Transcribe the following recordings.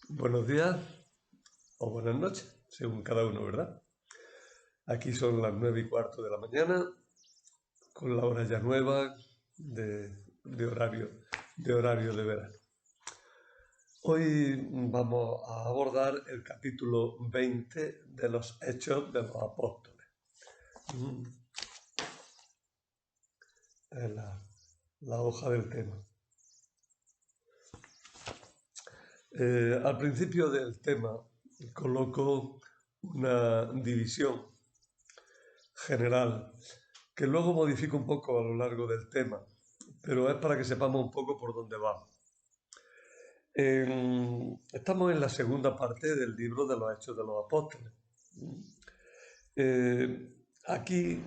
Buenos días o buenas noches, según cada uno, ¿verdad? Aquí son las 9:15 de la mañana, con la hora ya nueva de horario de verano. Hoy vamos a abordar el capítulo 20 de los Hechos de los Apóstoles. Es la hoja del tema. Al principio del tema coloco una división general que luego modifico un poco a lo largo del tema, pero es para que sepamos un poco por dónde vamos. Estamos en la segunda parte del libro de los Hechos de los Apóstoles. Aquí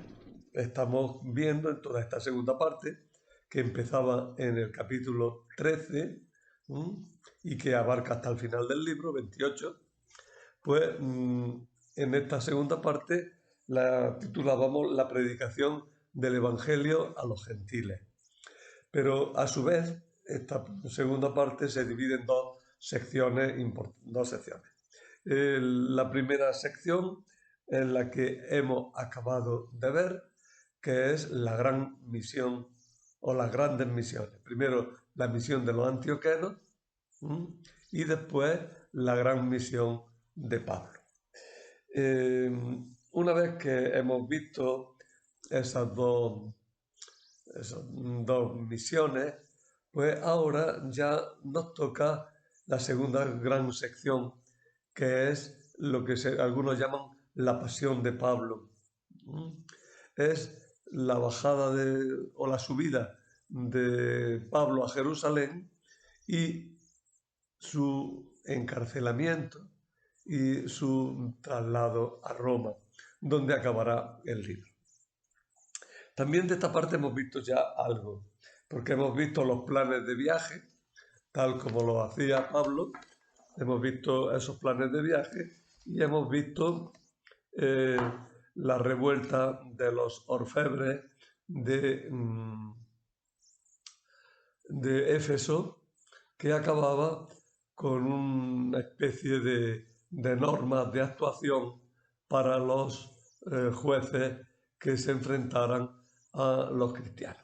estamos viendo en toda esta segunda parte, que empezaba en el capítulo 13 y que abarca hasta el final del libro, 28, pues en esta segunda parte la titulábamos La predicación del Evangelio a los gentiles. Pero a su vez, esta segunda parte se divide en dos secciones. La primera sección es la que hemos acabado de ver, que es la gran misión o las grandes misiones. Primero, la misión de los antioquenos y después la gran misión de Pablo. Una vez que hemos visto esas dos misiones, pues ahora ya nos toca la segunda gran sección, que es lo que algunos llaman la pasión de Pablo. Es la bajada o la subida de Pablo a Jerusalén y su encarcelamiento y su traslado a Roma, donde acabará el libro. También de esta parte hemos visto ya algo, porque hemos visto los planes de viaje, tal como lo hacía Pablo, hemos visto esos planes de viaje y hemos visto la revuelta de los orfebres de Éfeso, que acababa con una especie de normas de actuación para los jueces que se enfrentaran a los cristianos.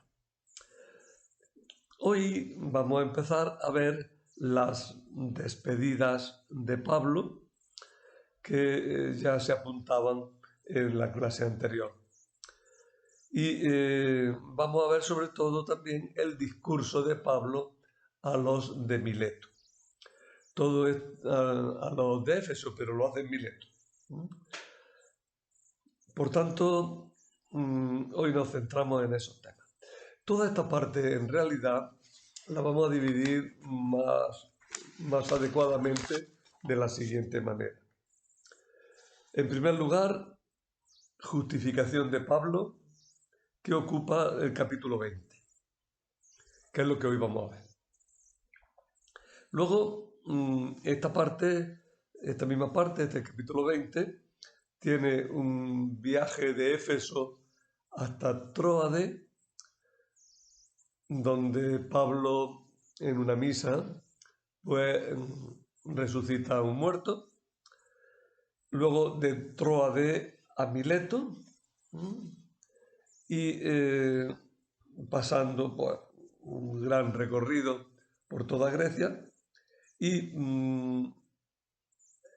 Hoy vamos a empezar a ver las despedidas de Pablo que ya se apuntaban en la clase anterior. Y vamos a ver sobre todo también el discurso de Pablo a los de Mileto. Todo es a los de Éfeso, pero lo hace en Mileto. Por tanto, hoy nos centramos en esos temas. Toda esta parte, en realidad, la vamos a dividir más adecuadamente de la siguiente manera. En primer lugar, justificación de Pablo, que ocupa el capítulo 20, que es lo que hoy vamos a ver. Luego, esta misma parte, este capítulo 20, tiene un viaje de Éfeso hasta Tróade, donde Pablo, en una misa, pues resucita a un muerto. Luego de Tróade a Mileto y pasando pues, un gran recorrido por toda Grecia y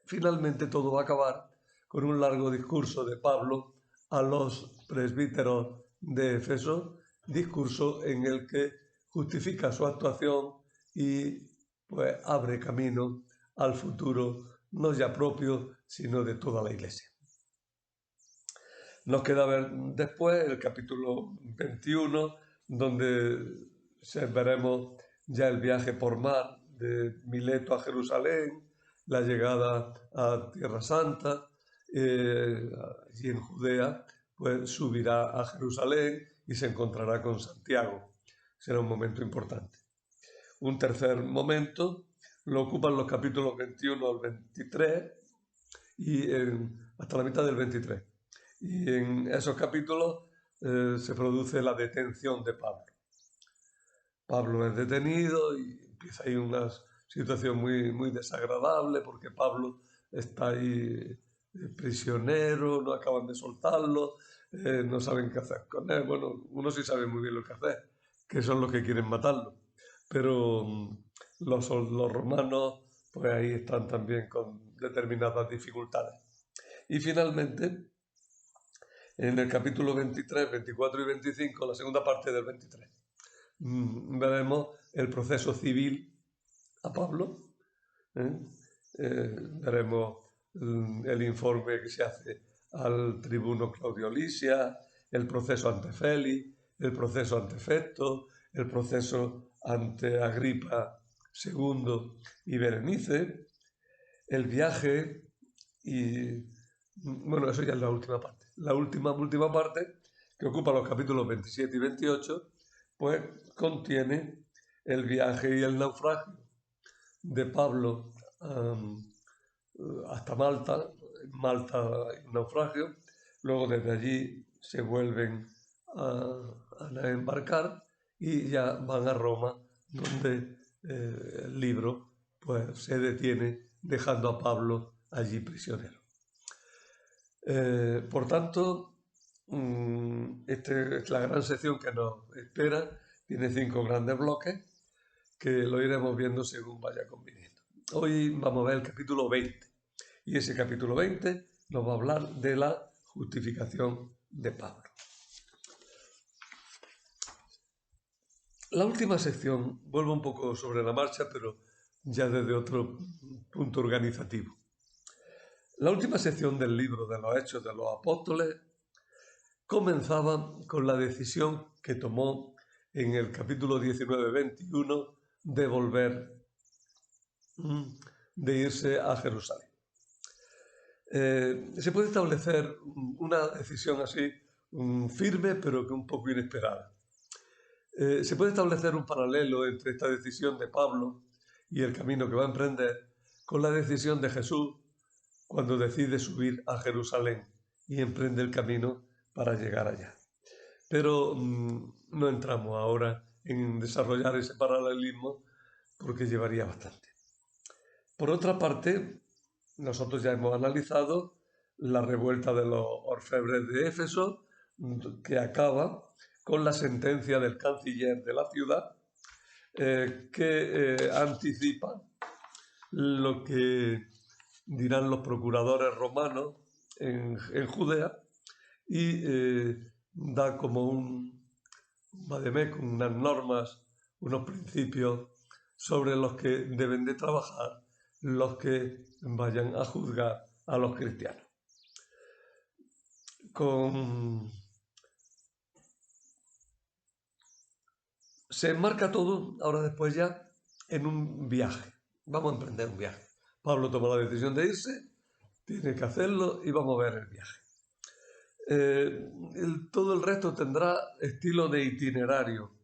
finalmente todo va a acabar con un largo discurso de Pablo a los presbíteros de Éfeso, discurso en el que justifica su actuación y pues abre camino al futuro, no ya propio, sino de toda la Iglesia. Nos queda ver después el capítulo 21, donde veremos ya el viaje por mar de Mileto a Jerusalén, la llegada a Tierra Santa, allí en Judea, pues subirá a Jerusalén y se encontrará con Santiago. Será un momento importante. Un tercer momento lo ocupan los capítulos 21 al 23 y hasta la mitad del 23. Y en esos capítulos se produce la detención de Pablo. Pablo es detenido y empieza ahí unas situación muy desagradable porque Pablo está ahí prisionero, no acaban de soltarlo, no saben qué hacer con él. Bueno, uno sí sabe muy bien lo que hacer, que son los que quieren matarlo. Pero los romanos, pues ahí están también con determinadas dificultades. Y finalmente, en el capítulo 23, 24 y 25, la segunda parte del 23, veremos el proceso civil a Pablo, veremos el informe que se hace al tribuno Claudio Lisias, el proceso ante Félix, el proceso ante Festo, el proceso ante Agripa II y Berenice, el viaje y, bueno, eso ya es la última parte. La última parte, que ocupa los capítulos 27 y 28, pues contiene el viaje y el naufragio de Pablo hasta Malta. En Malta hay un naufragio, luego desde allí se vuelven a embarcar y ya van a Roma, donde el libro pues se detiene dejando a Pablo allí prisionero. Por tanto, esta es la gran sección que nos espera. Tiene 5 grandes bloques que lo iremos viendo según vaya conviniendo. Hoy vamos a ver el capítulo 20 y ese capítulo 20 nos va a hablar de la justificación de Pablo. La última sección vuelve un poco sobre la marcha, pero ya desde otro punto organizativo. La última sección del libro de los Hechos de los Apóstoles comenzaba con la decisión que tomó en el capítulo 19-21 de volver, de irse a Jerusalén. Se puede establecer una decisión así firme, pero que un poco inesperada. Se puede establecer un paralelo entre esta decisión de Pablo y el camino que va a emprender con la decisión de Jesús cuando decide subir a Jerusalén y emprende el camino para llegar allá. Pero no entramos ahora en desarrollar ese paralelismo porque llevaría bastante. Por otra parte, nosotros ya hemos analizado la revuelta de los orfebres de Éfeso, que acaba con la sentencia del canciller de la ciudad, que anticipa lo que dirán los procuradores romanos en Judea y da como un vademecum, unas normas, unos principios sobre los que deben de trabajar los que vayan a juzgar a los cristianos. Se enmarca todo, ahora después ya, en un viaje. Vamos a emprender un viaje. Pablo toma la decisión de irse, tiene que hacerlo y vamos a ver el viaje. Todo el resto tendrá estilo de itinerario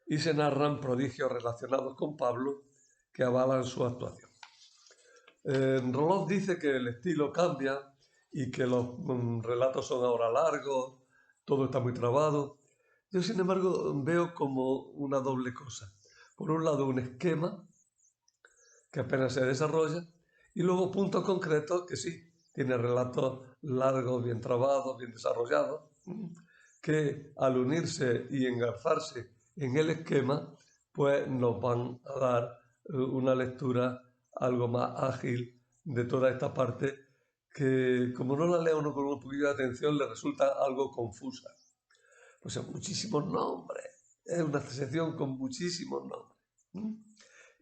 y se narran prodigios relacionados con Pablo que avalan su actuación. Roloff dice que el estilo cambia y que los relatos son ahora largos, todo está muy trabado. Yo, sin embargo, veo como una doble cosa. Por un lado, un esquema que apenas se desarrolla y luego puntos concretos que sí, tiene relatos largos, bien trabados, bien desarrollados, que al unirse y engarzarse en el esquema, pues nos van a dar una lectura algo más ágil de toda esta parte que, como no la lee uno con un poquillo de atención, le resulta algo confusa. Pues son muchísimos nombres, es una sección con muchísimos nombres.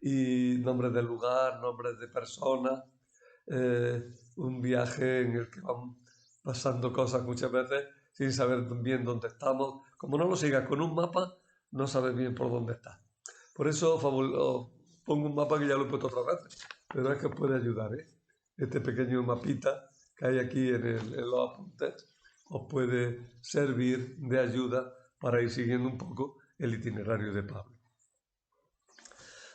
Y nombres de lugar, nombres de personas, un viaje en el que van pasando cosas muchas veces sin saber bien dónde estamos. Como no lo sigas con un mapa, no sabes bien por dónde estás. Por eso os pongo un mapa que ya lo he puesto otras veces, pero es que os puede ayudar, ¿eh? Este pequeño mapita que hay aquí en los apuntes os puede servir de ayuda para ir siguiendo un poco el itinerario de Pablo.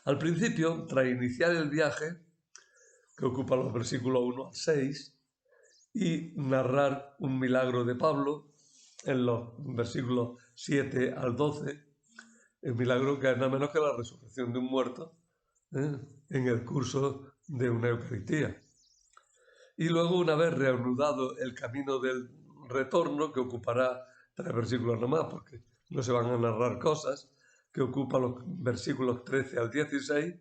Al principio, tras iniciar el viaje, que ocupa los versículos 1 al 6, y narrar un milagro de Pablo en los versículos 7 al 12, el milagro que es nada menos que la resurrección de un muerto, en el curso de una Eucaristía. Y luego, una vez reanudado el camino del retorno, que ocupará 3 versículos nomás, porque no se van a narrar cosas, que ocupa los versículos 13 al 16,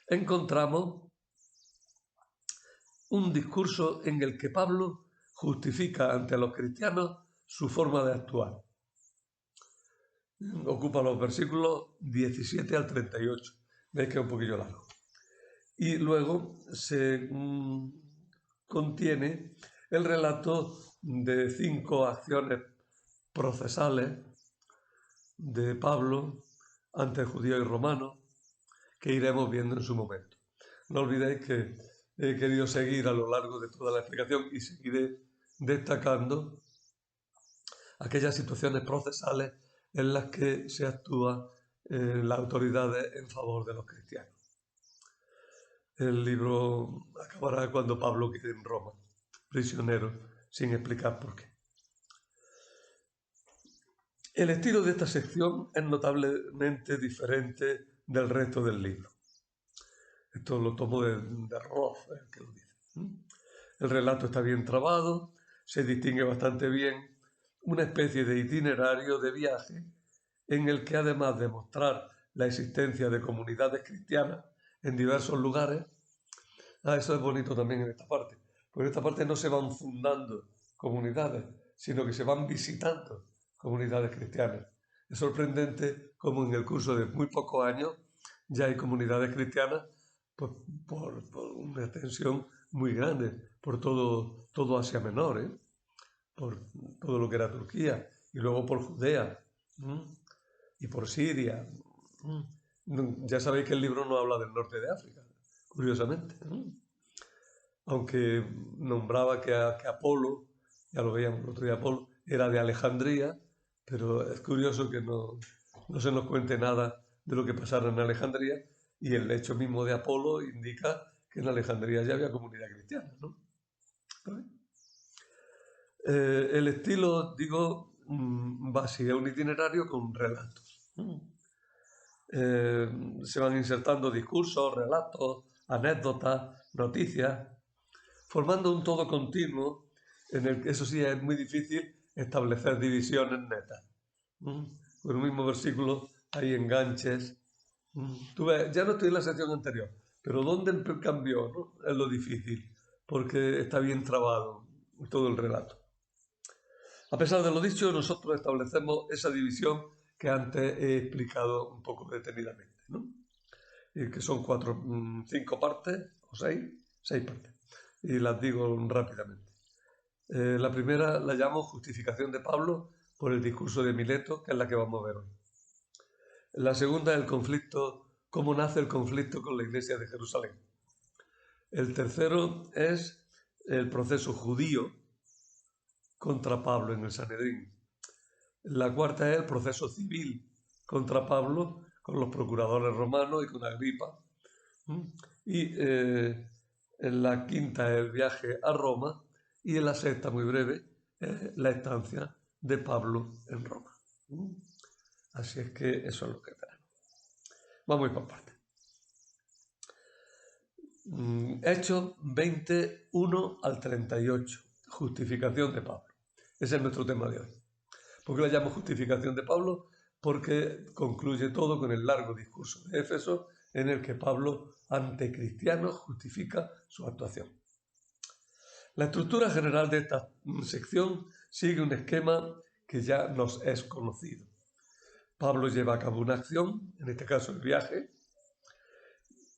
encontramos un discurso en el que Pablo justifica ante los cristianos su forma de actuar. Ocupa los versículos 17 al 38. Veis que es un poquillo largo. Y luego se contiene el relato de 5 acciones procesales de Pablo ante judíos y romanos que iremos viendo en su momento. No olvidéis que he querido seguir a lo largo de toda la explicación y seguiré destacando aquellas situaciones procesales en las que se actúa las autoridades en favor de los cristianos. El libro acabará cuando Pablo quede en Roma, prisionero, sin explicar por qué. El estilo de esta sección es notablemente diferente del resto del libro. Esto lo tomo de Roth, el que lo dice. El relato está bien trabado, se distingue bastante bien una especie de itinerario de viaje en el que, además de mostrar la existencia de comunidades cristianas en diversos lugares, eso es bonito también en esta parte, porque en esta parte no se van fundando comunidades, sino que se van visitando comunidades cristianas. Es sorprendente cómo en el curso de muy pocos años ya hay comunidades cristianas pues, por una extensión muy grande, por todo Asia Menor, por todo lo que era Turquía, y luego por Judea, y por Siria. Ya sabéis que el libro no habla del norte de África, curiosamente. Aunque nombraba que Apolo, ya lo veíamos el otro día, Apolo era de Alejandría, pero es curioso que no se nos cuente nada de lo que pasara en Alejandría, y el hecho mismo de Apolo indica que en Alejandría ya había comunidad cristiana, ¿no? El estilo, digo, va así, es un itinerario con relatos. Se van insertando discursos, relatos, anécdotas, noticias, formando un todo continuo en el que, eso sí, es muy difícil establecer divisiones netas. Con un mismo versículo hay enganches. Tú ves, ya no estoy en la sección anterior, pero ¿dónde cambió? ¿No? Es lo difícil, porque está bien trabado todo el relato. A pesar de lo dicho, nosotros establecemos esa división que antes he explicado un poco detenidamente, ¿no? Y que son 5 partes, o 6 partes, y las digo rápidamente. La primera la llamo justificación de Pablo por el discurso de Mileto, que es la que vamos a ver hoy. La segunda, el conflicto, cómo nace el conflicto con la iglesia de Jerusalén. El tercero es el proceso judío contra Pablo en el Sanedrín. La cuarta es el proceso civil contra Pablo con los procuradores romanos y con Agripa. Y la quinta es el viaje a Roma, y en la sexta, muy breve, es la estancia de Pablo en Roma. Así es que eso es lo que tenemos. Vamos a ir por partes. Hechos 21 al 38. Justificación de Pablo. Ese es nuestro tema de hoy. ¿Por qué la llamo justificación de Pablo? Porque concluye todo con el largo discurso de Éfeso en el que Pablo, ante cristianos, justifica su actuación. La estructura general de esta sección sigue un esquema que ya nos es conocido. Pablo lleva a cabo una acción, en este caso el viaje,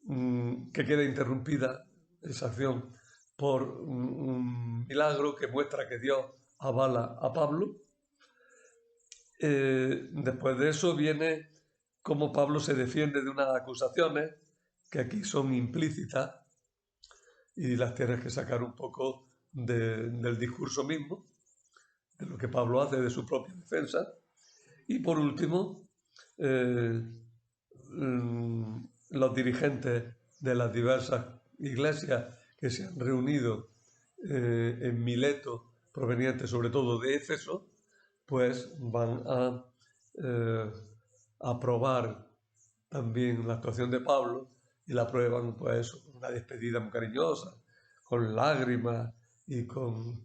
que queda interrumpida, esa acción, por un milagro que muestra que Dios avala a Pablo. Después de eso viene cómo Pablo se defiende de unas acusaciones que aquí son implícitas y las tienes que sacar un poco del discurso mismo, de lo que Pablo hace de su propia defensa. Y por último, los dirigentes de las diversas iglesias que se han reunido en Mileto, provenientes sobre todo de Éfeso, pues van a aprobar también la actuación de Pablo y la prueban pues con una despedida muy cariñosa, con lágrimas y con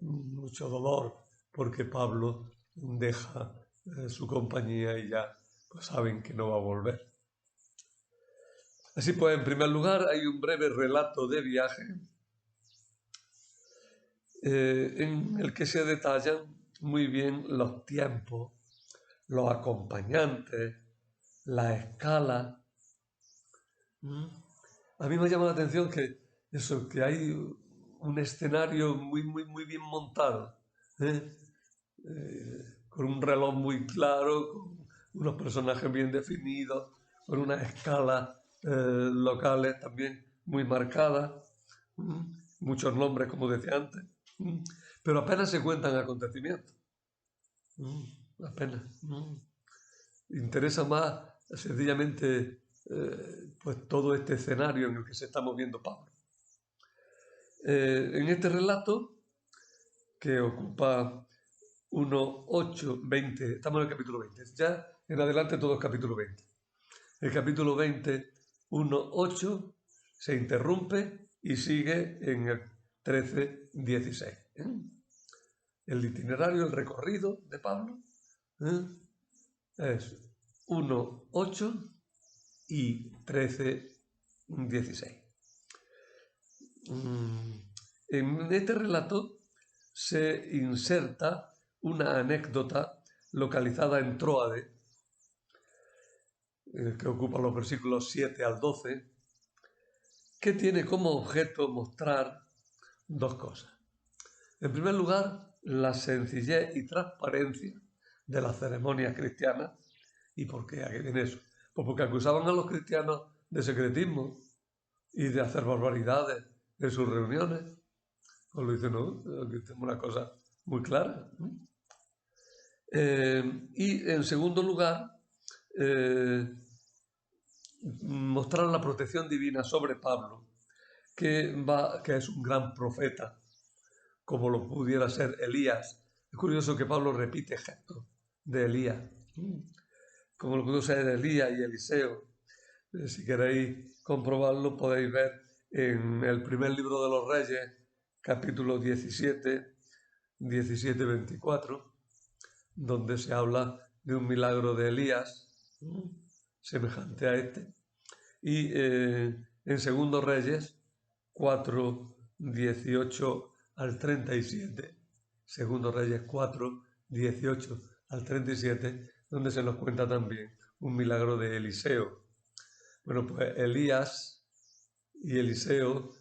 mucho dolor, porque Pablo deja su compañía y ya pues saben que no va a volver. Así pues, en primer lugar, hay un breve relato de viaje en el que se detallan muy bien los tiempos, los acompañantes, la escala. A mí me llama la atención que hay un escenario muy bien montado, ¿eh? Con un reloj muy claro, con unos personajes bien definidos, con unas escalas locales también muy marcadas, muchos nombres, como decía antes, pero apenas se cuentan acontecimientos, apenas. Interesa más sencillamente pues todo este escenario en el que se está moviendo Pablo. En este relato, que ocupa 1, 8, 20, estamos en el capítulo 20, ya en adelante todo es capítulo 20. El capítulo 20, 1, 8, se interrumpe y sigue en el 13, 16. El itinerario, el recorrido de Pablo es 1, 8 y 13, 16. En este relato se inserta una anécdota localizada en Tróade, que ocupa los versículos 7 al 12, que tiene como objeto mostrar dos cosas. En primer lugar, la sencillez y transparencia de las ceremonias cristianas. ¿Y por qué? ¿A qué viene eso? Pues porque acusaban a los cristianos de secretismo y de hacer barbaridades en sus reuniones. Pues lo dice, no, aquí tenemos una cosa muy clara. Y en segundo lugar, mostrar la protección divina sobre Pablo, que es un gran profeta, como lo pudiera ser Elías. Es curioso que Pablo repite gestos de Elías, como lo pudo ser Elías y Eliseo. Si queréis comprobarlo, podéis ver en el primer libro de los Reyes, capítulo 17, 17-24, donde se habla de un milagro de Elías, semejante a este. Y en Segundo Reyes 4, 18 al 37, Segundo Reyes 4, 18 al 37, donde se nos cuenta también un milagro de Eliseo. Bueno, pues Elías y Eliseo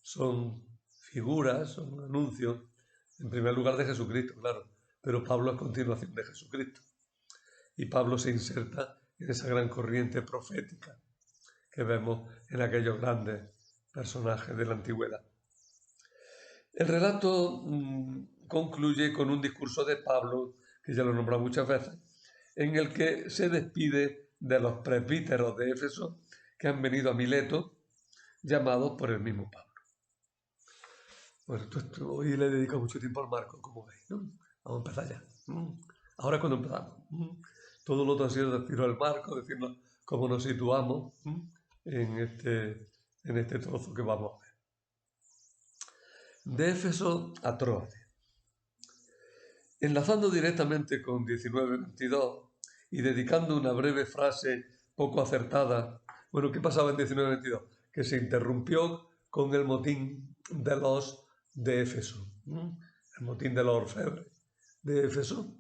son figuras, son anuncios, en primer lugar de Jesucristo, claro, pero Pablo es continuación de Jesucristo. Y Pablo se inserta en esa gran corriente profética que vemos en aquellos grandes personajes de la antigüedad. El relato concluye con un discurso de Pablo, que ya lo he nombrado muchas veces, en el que se despide de los presbíteros de Éfeso que han venido a Mileto, llamados por el mismo Pablo. Bueno, hoy le dedico mucho tiempo al marco, como veis, ¿no? Vamos a empezar ya. Ahora es cuando empezamos. Todo lo otro ha sido decir el marco, decirnos cómo nos situamos en este trozo que vamos a ver. De Éfeso a Tróade. Enlazando directamente con 19:22 y dedicando una breve frase poco acertada. Bueno, ¿qué pasaba en 19:22? Que se interrumpió con el motín de los de Éfeso, el motín de los orfebres de Éfeso,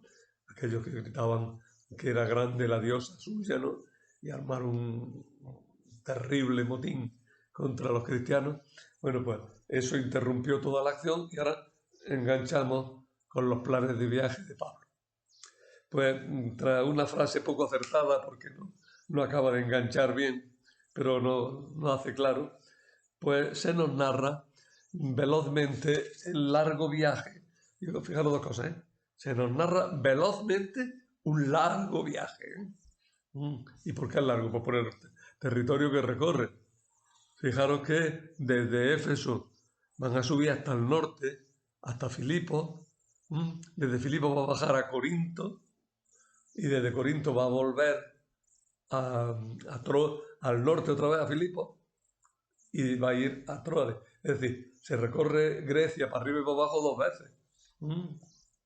aquellos que gritaban que era grande la diosa suya, ¿no? Y armaron un terrible motín contra los cristianos. Bueno, pues eso interrumpió toda la acción y ahora enganchamos con los planes de viaje de Pablo. Pues tras una frase poco acertada, porque no acaba de enganchar bien, pero no hace claro, pues se nos narra velozmente el largo viaje. Digo, fijaros dos cosas, ¿eh? Se nos narra velozmente un largo viaje. ¿Y por qué es largo? Pues por el territorio que recorre. Fijaros que desde Éfeso van a subir hasta el norte, hasta Filipos. Desde Filipos va a bajar a Corinto y desde Corinto va a volver al norte otra vez a Filipos y va a ir a Troade. Es decir, se recorre Grecia para arriba y para abajo 2 veces.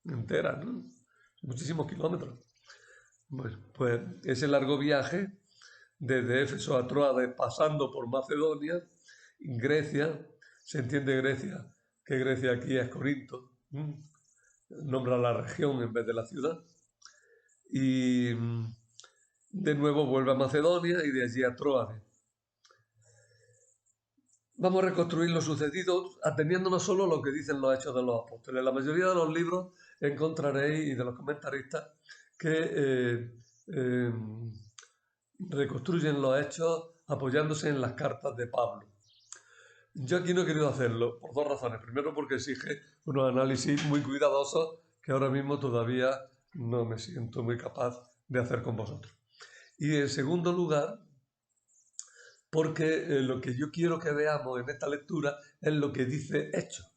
Entera, ¿no? Muchísimos kilómetros. Bueno, pues ese largo viaje desde Éfeso a Troade, pasando por Macedonia, Grecia, se entiende Grecia, que Grecia aquí es Corinto, nombra la región en vez de la ciudad, y de nuevo vuelve a Macedonia y de allí a Troade. Vamos a reconstruir lo sucedido ateniéndonos solo a lo que dicen los Hechos de los Apóstoles. La mayoría de los libros encontraréis, y de los comentaristas, que reconstruyen los hechos apoyándose en las cartas de Pablo. Yo aquí no he querido hacerlo por 2 razones. Primero, porque exige unos análisis muy cuidadosos que ahora mismo todavía no me siento muy capaz de hacer con vosotros. Y en segundo lugar, porque lo que yo quiero que veamos en esta lectura es lo que dice Hechos,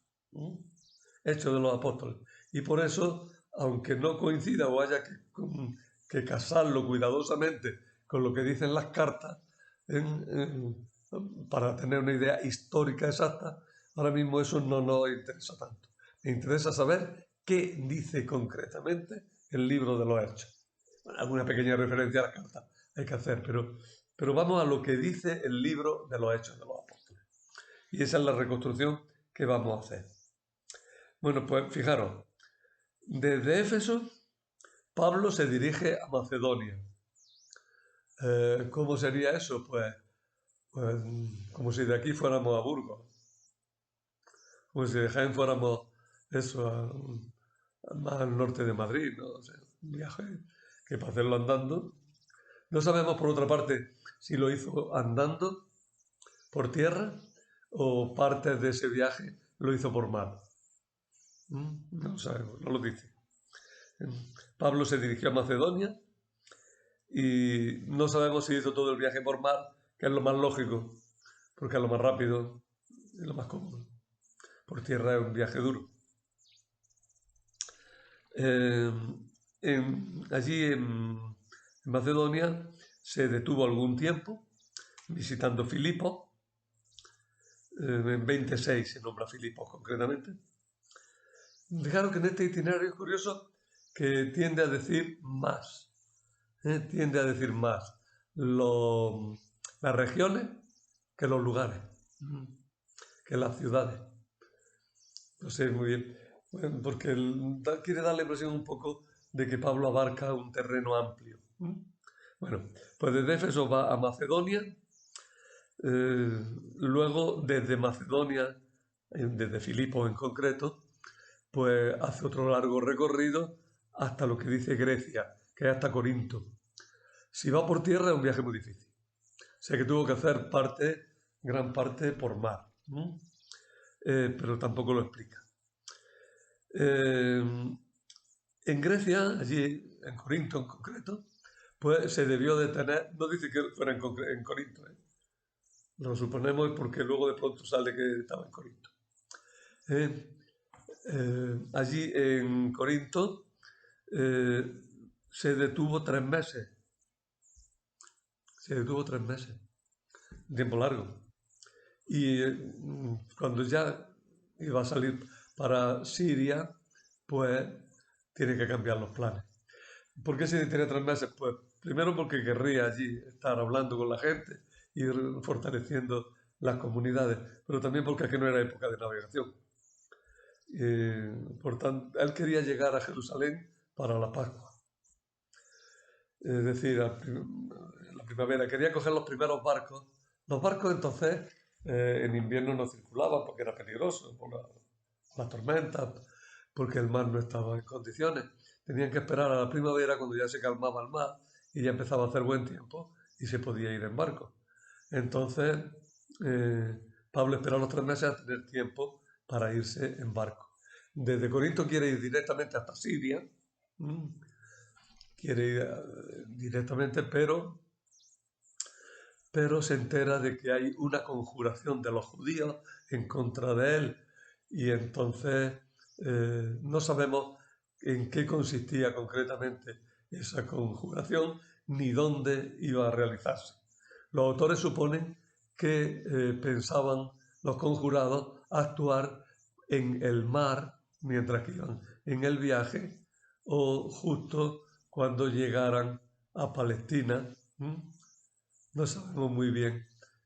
Hechos de los Apóstoles. Y por eso, aunque no coincida o haya que casarlo cuidadosamente con lo que dicen las cartas, para tener una idea histórica exacta, ahora mismo eso no nos interesa tanto. Me interesa saber qué dice concretamente el libro de los Hechos. Bueno, alguna pequeña referencia a las cartas hay que hacer, pero vamos a lo que dice el libro de los Hechos de los Apóstoles. Y esa es la reconstrucción que vamos a hacer. Bueno, pues fijaros, desde Éfeso, Pablo se dirige a Macedonia. ¿Cómo sería eso? Pues como si de aquí fuéramos a Burgos. Como si de Jaén fuéramos más al norte de Madrid, ¿no? O sea, un viaje que para hacerlo andando. No sabemos, por otra parte, si lo hizo andando por tierra o parte de ese viaje lo hizo por mar. No lo sabemos, no lo dice. Pablo se dirigió a Macedonia y no sabemos si hizo todo el viaje por mar, que es lo más lógico, porque es lo más rápido y lo más cómodo. Por tierra es un viaje duro. Allí en Macedonia se detuvo algún tiempo visitando Filipos. En 26 se nombra Filipos concretamente. Fijaros que en este itinerario es curioso que tiende a decir más. Tiende a decir más las regiones que los lugares, que las ciudades. No sé muy bien, bueno, porque quiere dar la impresión un poco de que Pablo abarca un terreno amplio. Bueno, pues desde Éfeso va a Macedonia, luego desde Macedonia, desde Filipos en concreto, pues hace otro largo recorrido hasta lo que dice Grecia, que es hasta Corinto. Si va por tierra es un viaje muy difícil. O sea que tuvo que hacer gran parte por mar. Pero tampoco lo explica. En Grecia, allí en Corinto en concreto, pues se debió detener, no dice que fuera en Corinto, lo suponemos porque luego de pronto sale que estaba en Corinto. Allí en Corinto se detuvo 3 meses. Se detuvo 3 meses. Un tiempo largo. Y cuando ya iba a salir para Siria, pues tiene que cambiar los planes. ¿Por qué se detiene 3 meses? Pues primero porque querría allí estar hablando con la gente y fortaleciendo las comunidades, pero también porque aquí no era época de navegación. Por tanto, él quería llegar a Jerusalén para la Pascua. Es decir, en la primavera. Quería coger los primeros barcos. Los barcos entonces en invierno no circulaban porque era peligroso, por las tormentas, porque el mar no estaba en condiciones. Tenían que esperar a la primavera cuando ya se calmaba el mar y ya empezaba a hacer buen tiempo y se podía ir en barco. Entonces, Pablo esperó los 3 meses a tener tiempo para irse en barco. Desde Corinto quiere ir directamente hasta Siria, quiere ir directamente, pero se entera de que hay una conjuración de los judíos en contra de él y entonces no sabemos en qué consistía concretamente esa conjuración, ni dónde iba a realizarse. Los autores suponen que pensaban los conjurados actuar en el mar mientras que iban en el viaje o justo cuando llegaran a Palestina. No sabemos muy bien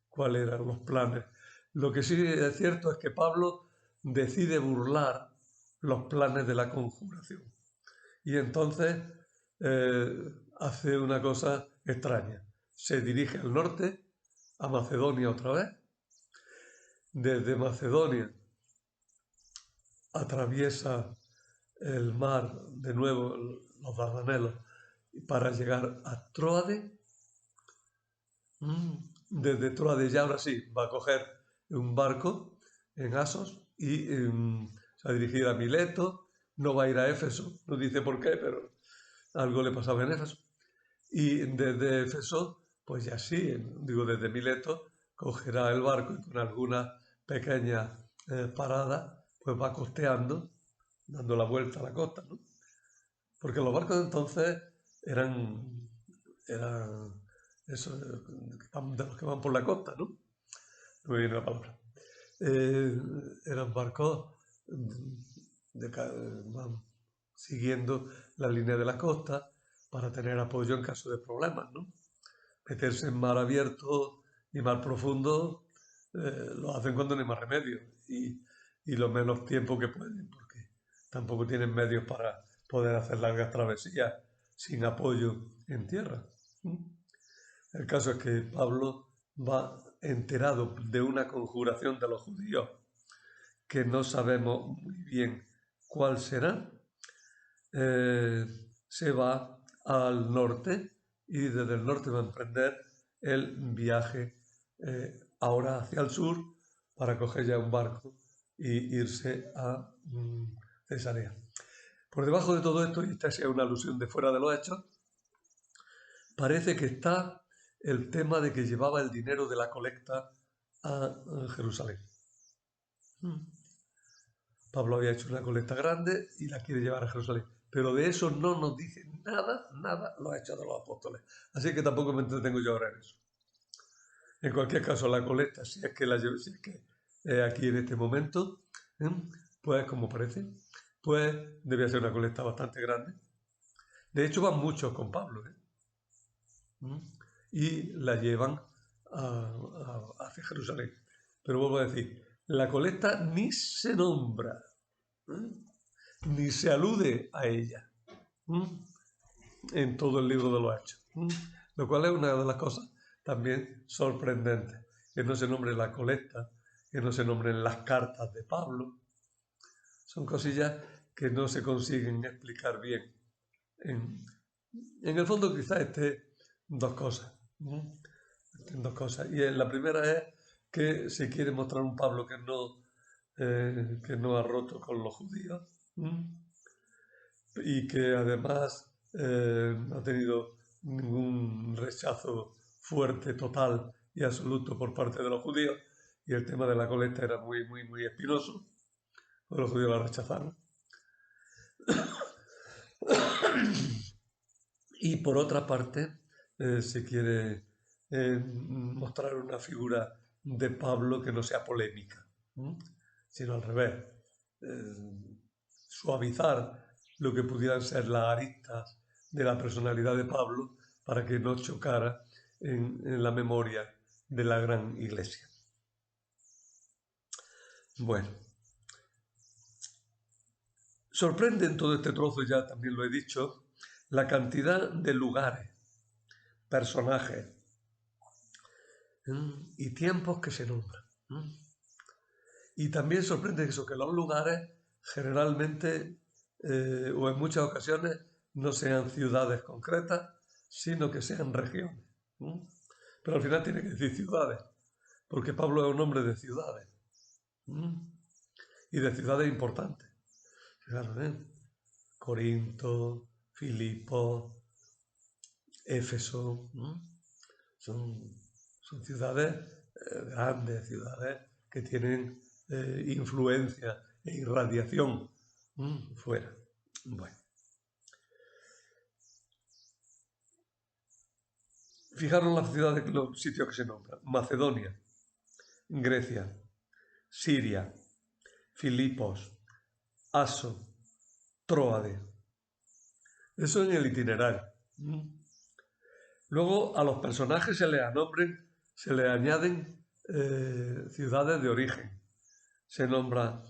cuáles eran los planes. Lo que sí es cierto es que Pablo decide burlar los planes de la conjuración. Y entonces hace una cosa extraña. Se dirige al norte, a Macedonia otra vez. Desde Macedonia atraviesa el mar, de nuevo los Dardanelos, para llegar a Tróade. Desde Tróade ya ahora sí va a coger un barco en Asos y se va a dirigir a Mileto. No va a ir a Éfeso, no dice por qué, pero algo le pasaba en Éfeso. Y desde Éfeso, pues ya sí, digo, desde Mileto, cogerá el barco y con algunas pequeñas paradas, pues va costeando, dando la vuelta a la costa, ¿no? Porque los barcos de entonces eran eso, de los que van por la costa, ¿no? No me viene la palabra. Eran barcos van siguiendo la línea de la costa para tener apoyo en caso de problemas, ¿no? Meterse en mar abierto y mar profundo lo hacen cuando no hay más remedio y lo menos tiempo que pueden, porque tampoco tienen medios para poder hacer largas travesías sin apoyo en tierra. El caso es que Pablo va enterado de una conjuración de los judíos que no sabemos muy bien cuál será. Se va al norte y desde el norte va a emprender el viaje ahora hacia el sur para coger ya un barco y irse a Cesarea. Por debajo de todo esto, y esta es una alusión de fuera de los hechos, parece que está el tema de que llevaba el dinero de la colecta a Jerusalén. Pablo había hecho una colecta grande y la quiere llevar a Jerusalén. Pero de eso no nos dice nada los hechos de los apóstoles. Así que tampoco me entretengo yo ahora en eso. En cualquier caso, la colecta, si es que aquí en este momento, pues como parece, pues debía ser una colecta bastante grande. De hecho, van muchos con Pablo, y la llevan hacia Jerusalén. Pero vuelvo a decir, la colecta ni se nombra, ni se alude a ella en todo el libro de los Hechos. Lo cual es una de las cosas también sorprendentes, que no se nombre la colecta, que no se nombren las cartas de Pablo. Son cosillas que no se consiguen explicar bien. En el fondo quizás esté dos cosas. Dos cosas. Y la primera es que se quiere mostrar un Pablo que no ha roto con los judíos y que además no ha tenido ningún rechazo fuerte, total y absoluto por parte de los judíos. Y el tema de la colecta era muy espinoso, pues los judíos la rechazaron. Y por otra parte, se quiere mostrar una figura de Pablo que no sea polémica, sino al revés, suavizar lo que pudieran ser las aristas de la personalidad de Pablo para que no chocara en la memoria de la gran iglesia. Bueno, sorprende en todo este trozo, ya también lo he dicho, la cantidad de lugares, personajes y tiempos que se nombran. Y también sorprende eso, que los lugares generalmente o en muchas ocasiones no sean ciudades concretas, sino que sean regiones. Pero al final tiene que decir ciudades, porque Pablo es un hombre de ciudades y de ciudades importantes. Claro, Corinto, Filipo, Éfeso, son ciudades grandes, ciudades que tienen influencia e irradiación fuera. Bueno. Fijaros las ciudades, los sitios que se nombran. Macedonia, Grecia, Siria, Filipos, Aso, Tróade. Eso en el itinerario. Luego a los personajes se les añaden ciudades de origen. Se nombra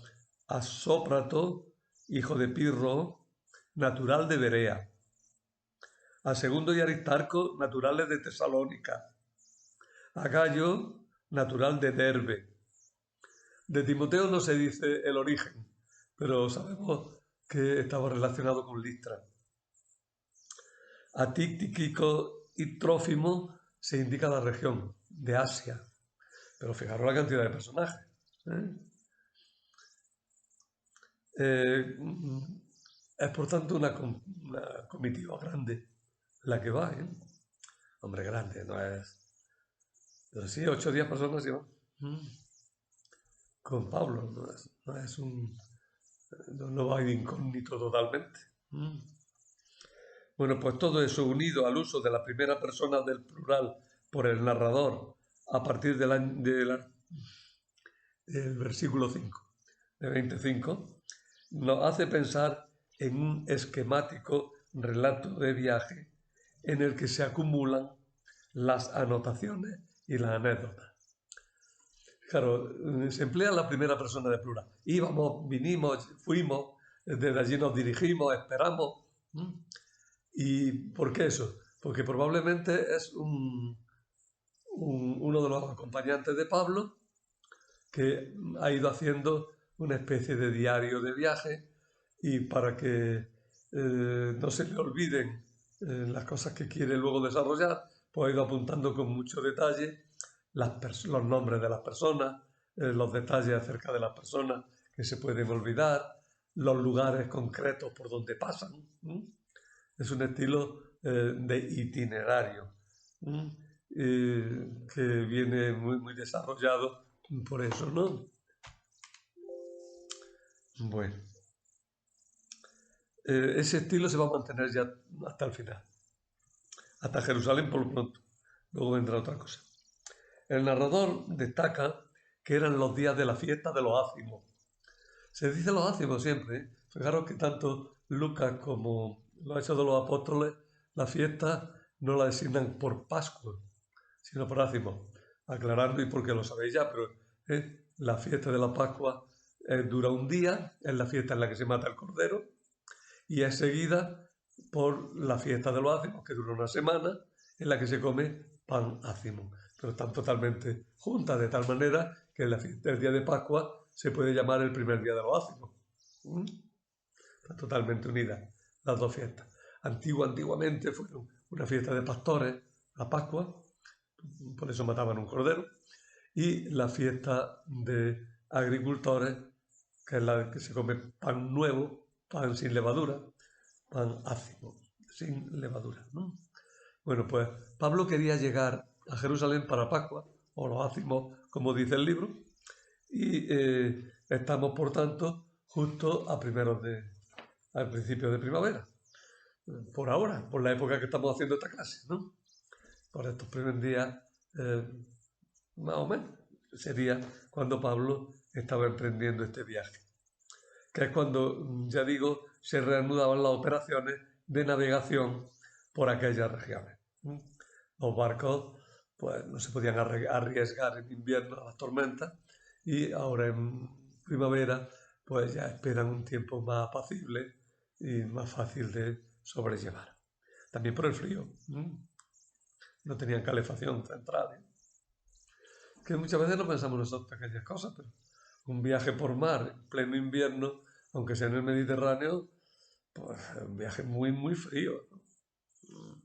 a Sóprato, hijo de Pirro, natural de Berea. A Segundo y Aristarco, naturales de Tesalónica. A Gallo, natural de Derbe. De Timoteo no se dice el origen, pero sabemos que estaba relacionado con Listra. A Tíquico y Trófimo se indica la región de Asia. Pero fijaros la cantidad de personajes. Es por tanto una comitiva grande la que va, ¿eh? Hombre, grande, no es... Pero sí, 8 o 10 personas llevan. Con Pablo, no va de incógnito totalmente. Bueno, pues todo eso unido al uso de la primera persona del plural por el narrador a partir del versículo 5, de 25, nos hace pensar en un esquemático relato de viaje en el que se acumulan las anotaciones y las anécdotas. Claro, se emplea la primera persona de plural. Íbamos, vinimos, fuimos, desde allí nos dirigimos, esperamos. ¿Y por qué eso? Porque probablemente es uno de los acompañantes de Pablo que ha ido haciendo una especie de diario de viaje y para que no se le olviden las cosas que quiere luego desarrollar, pues ha ido apuntando con mucho detalle los nombres de las personas, los detalles acerca de las personas que se pueden olvidar, los lugares concretos por donde pasan. Es un estilo de itinerario que viene muy desarrollado por eso, ¿no? Bueno, ese estilo se va a mantener ya hasta el final, hasta Jerusalén por lo pronto. Luego vendrá otra cosa. El narrador destaca que eran los días de la fiesta de los ácimos. Se dice los ácimos siempre, ¿eh? Fijaros que tanto Lucas como los Hechos de los Apóstoles, la fiesta no la designan por Pascua, sino por ácimos. Aclarando, y porque lo sabéis ya, pero la fiesta de la Pascua dura un día, es la fiesta en la que se mata el cordero, y es seguida por la fiesta de los ácimos, que dura una semana, en la que se come pan ácimo. Pero están totalmente juntas, de tal manera que el día de Pascua se puede llamar el primer día de los ácimos. Están totalmente unidas las dos fiestas. Antiguamente fueron una fiesta de pastores, la Pascua, por eso mataban un cordero, y la fiesta de agricultores, que es la que se come pan nuevo, pan sin levadura, pan ácimo, sin levadura, ¿no? Bueno, pues Pablo quería llegar a Jerusalén para Pascua, o los ácimos, como dice el libro, y estamos, por tanto, justo al principio de primavera, por ahora, por la época que estamos haciendo esta clase, ¿no? Por estos primeros días, más o menos, sería cuando Pablo estaba emprendiendo este viaje, que es cuando, ya digo, se reanudaban las operaciones de navegación por aquellas regiones. Los barcos pues no se podían arriesgar en invierno a las tormentas y ahora en primavera pues ya esperan un tiempo más apacible y más fácil de sobrellevar. También por el frío. No tenían calefacción central. Que muchas veces no pensamos nosotros pequeñas cosas, pero un viaje por mar en pleno invierno, aunque sea en el Mediterráneo, pues es un viaje muy frío, ¿no?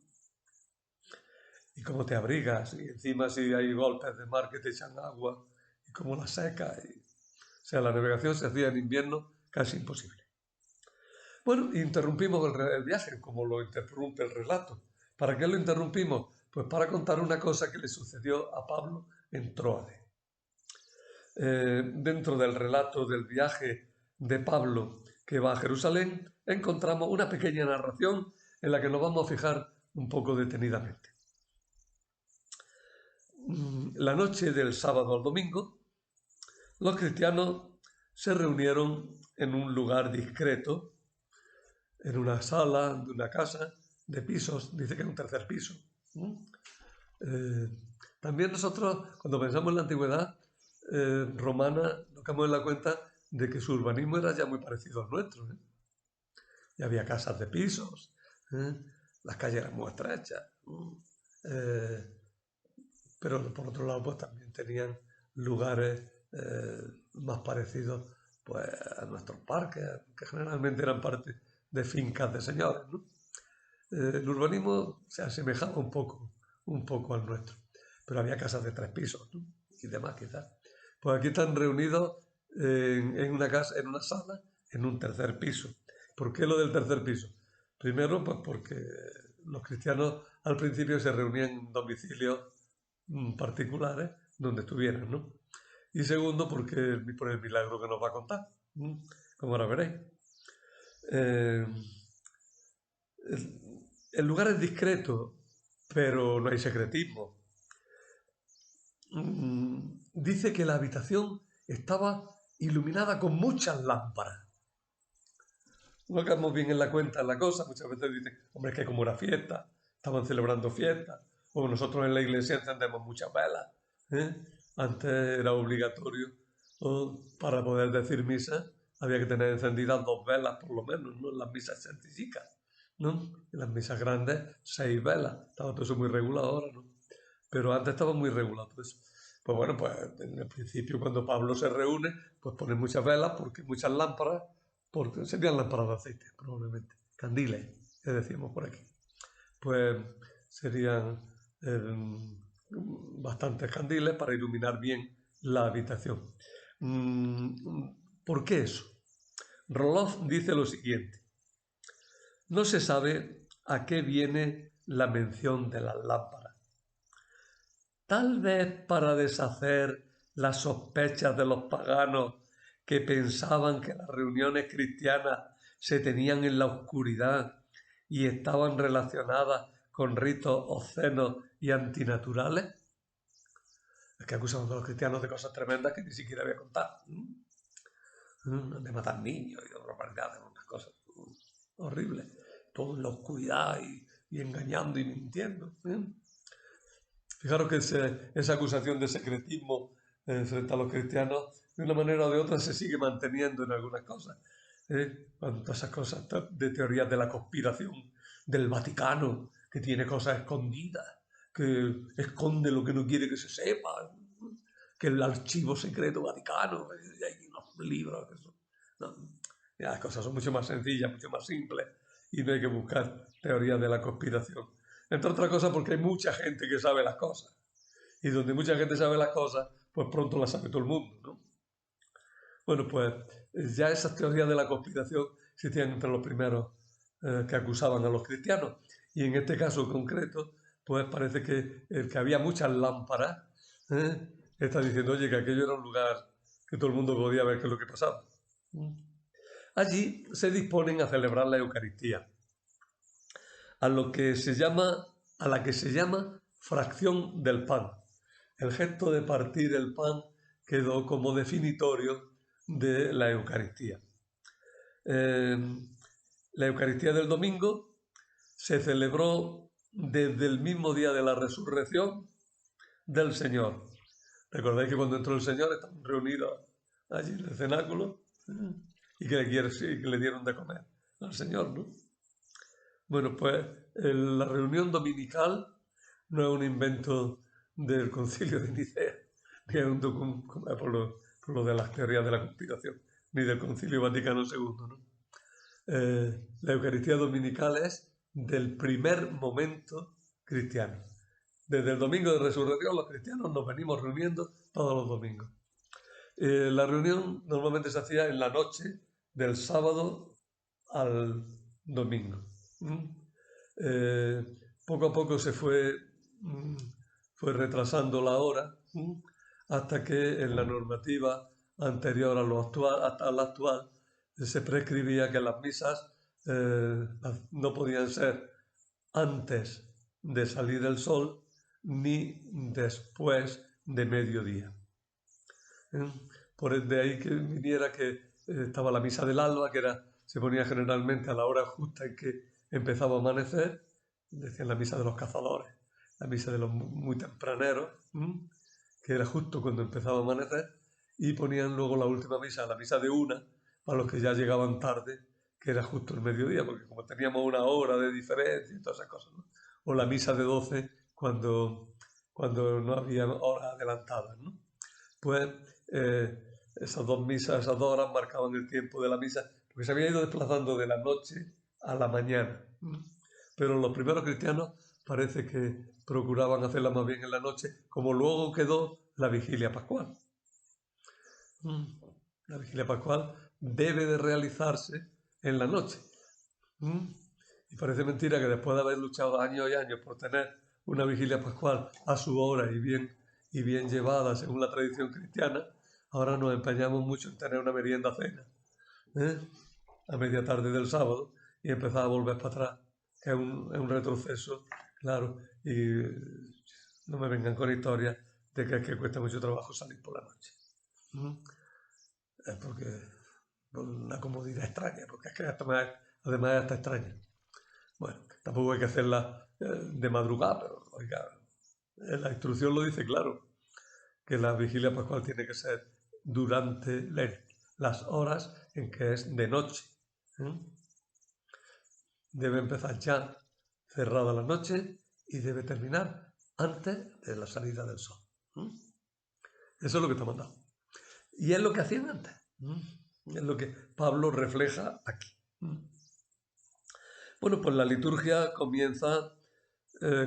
Y cómo te abrigas, y encima si hay golpes de mar que te echan agua, y cómo la seca. O sea, la navegación se hacía en invierno casi imposible. Bueno, interrumpimos el viaje, como lo interrumpe el relato. ¿Para qué lo interrumpimos? Pues para contar una cosa que le sucedió a Pablo en Tróade. Dentro del relato del viaje de Pablo que va a Jerusalén, encontramos una pequeña narración en la que nos vamos a fijar un poco detenidamente. la noche del sábado al domingo, los cristianos se reunieron en un lugar discreto, en una sala de una casa de pisos, dice que es un tercer piso. También nosotros, cuando pensamos en la antigüedad romana, nos caemos en la cuenta de que su urbanismo era ya muy parecido al nuestro. Y había casas de pisos, las calles eran muy estrechas, pero por otro lado pues también tenían lugares más parecidos pues a nuestros parques, que generalmente eran parte de fincas de señores, ¿no? El urbanismo se asemejaba un poco al nuestro, pero había casas de 3 pisos, ¿no? Y demás quizás. Pues aquí están reunidos en una casa, en una sala, en un tercer piso. ¿Por qué lo del tercer piso? Primero, pues porque los cristianos al principio se reunían en domicilios particulares donde estuvieran, ¿no? Y segundo, porque por el milagro que nos va a contar, como ahora veréis. El lugar es discreto, pero no hay secretismo. Dice que la habitación estaba iluminada con muchas lámparas. No quedamos bien en la cuenta en la cosa, muchas veces dicen, hombre, es que como era fiesta, estaban celebrando fiesta, o nosotros en la iglesia encendemos muchas velas. Antes era obligatorio, para poder decir misa, había que tener encendidas 2 velas por lo menos, ¿no? En las misas sencillicas, ¿no? En las misas grandes, 6 velas. Estaba todo eso muy regulado ahora, ¿no? Pero antes estaba muy regulado todo eso. Pues bueno, pues en el principio cuando Pablo se reúne, pues pone muchas velas, porque muchas lámparas, porque serían lámparas de aceite, probablemente, candiles, que decíamos por aquí. Pues serían bastantes candiles para iluminar bien la habitación. ¿Por qué eso? Roloff dice lo siguiente: no se sabe a qué viene la mención de las lámparas. Tal vez para deshacer las sospechas de los paganos que pensaban que las reuniones cristianas se tenían en la oscuridad y estaban relacionadas con ritos obscenos y antinaturales. Es que acusaban a los cristianos de cosas tremendas que ni siquiera voy a contar. De matar niños y de barbaridades, unas cosas horribles. Todo en la oscuridad y engañando y mintiendo. Fijaros que esa acusación de secretismo frente a los cristianos, de una manera o de otra, se sigue manteniendo en algunas cosas. Cuando todas esas cosas de teorías de la conspiración, del Vaticano, que tiene cosas escondidas, que esconde lo que no quiere que se sepa, que el archivo secreto vaticano, y hay unos libros, no, ya las cosas son mucho más sencillas, mucho más simples, y no hay que buscar teorías de la conspiración. Entre otras cosas porque hay mucha gente que sabe las cosas. Y donde mucha gente sabe las cosas, pues pronto las sabe todo el mundo, ¿no? Bueno, pues ya esas teorías de la conspiración existían entre los primeros que acusaban a los cristianos. Y en este caso concreto, pues parece que el que había muchas lámparas está diciendo, oye, que aquello era un lugar que todo el mundo podía ver qué es lo que pasaba. Allí se disponen a celebrar la Eucaristía, a la que se llama fracción del pan. El gesto de partir el pan quedó como definitorio de la Eucaristía. La Eucaristía del domingo se celebró desde el mismo día de la resurrección del Señor. Recordáis que cuando entró el Señor estaban reunidos allí en el cenáculo y que le dieron de comer al Señor, ¿no? Bueno, pues la reunión dominical no es un invento del Concilio de Nicea, ni es por lo de las teorías de la conspiración, ni del Concilio Vaticano II, ¿no? La Eucaristía dominical es del primer momento cristiano. Desde el domingo de resurrección los cristianos nos venimos reuniendo todos los domingos. La reunión normalmente se hacía en la noche del sábado al domingo. Poco a poco se fue retrasando la hora hasta que en la normativa anterior a la actual se prescribía que las misas no podían ser antes de salir el sol ni después de mediodía. Por de ahí que viniera que estaba la misa del alba, que se ponía generalmente a la hora justa en que empezaba a amanecer, decían la misa de los cazadores, la misa de los muy tempraneros, que era justo cuando empezaba a amanecer, y ponían luego la última misa, la misa de una, para los que ya llegaban tarde, que era justo el mediodía, porque como teníamos una hora de diferencia y todas esas cosas, ¿no? O la misa de 12 cuando no había horas adelantadas, ¿no? Pues esas dos misas, esas 2 horas marcaban el tiempo de la misa, porque se había ido desplazando de la noche a la mañana. Pero los primeros cristianos parece que procuraban hacerla más bien en la noche, como luego quedó la vigilia pascual. La vigilia pascual debe de realizarse en la noche. Y parece mentira que después de haber luchado años y años por tener una vigilia pascual a su hora y bien llevada según la tradición cristiana, ahora nos empeñamos mucho en tener una merienda cena a media tarde del sábado y empezar a volver para atrás, que es un retroceso, claro, y no me vengan con historias de que es que cuesta mucho trabajo salir por la noche. Es porque una comodidad extraña, porque es que además es hasta extraña. Bueno, tampoco hay que hacerla de madrugada, pero oiga, la instrucción lo dice claro, que la vigilia pascual tiene que ser durante las horas en que es de noche. Debe empezar ya cerrada la noche y debe terminar antes de la salida del sol. Eso es lo que está mandado. Y es lo que hacían antes. Es lo que Pablo refleja aquí. Bueno, pues la liturgia comienza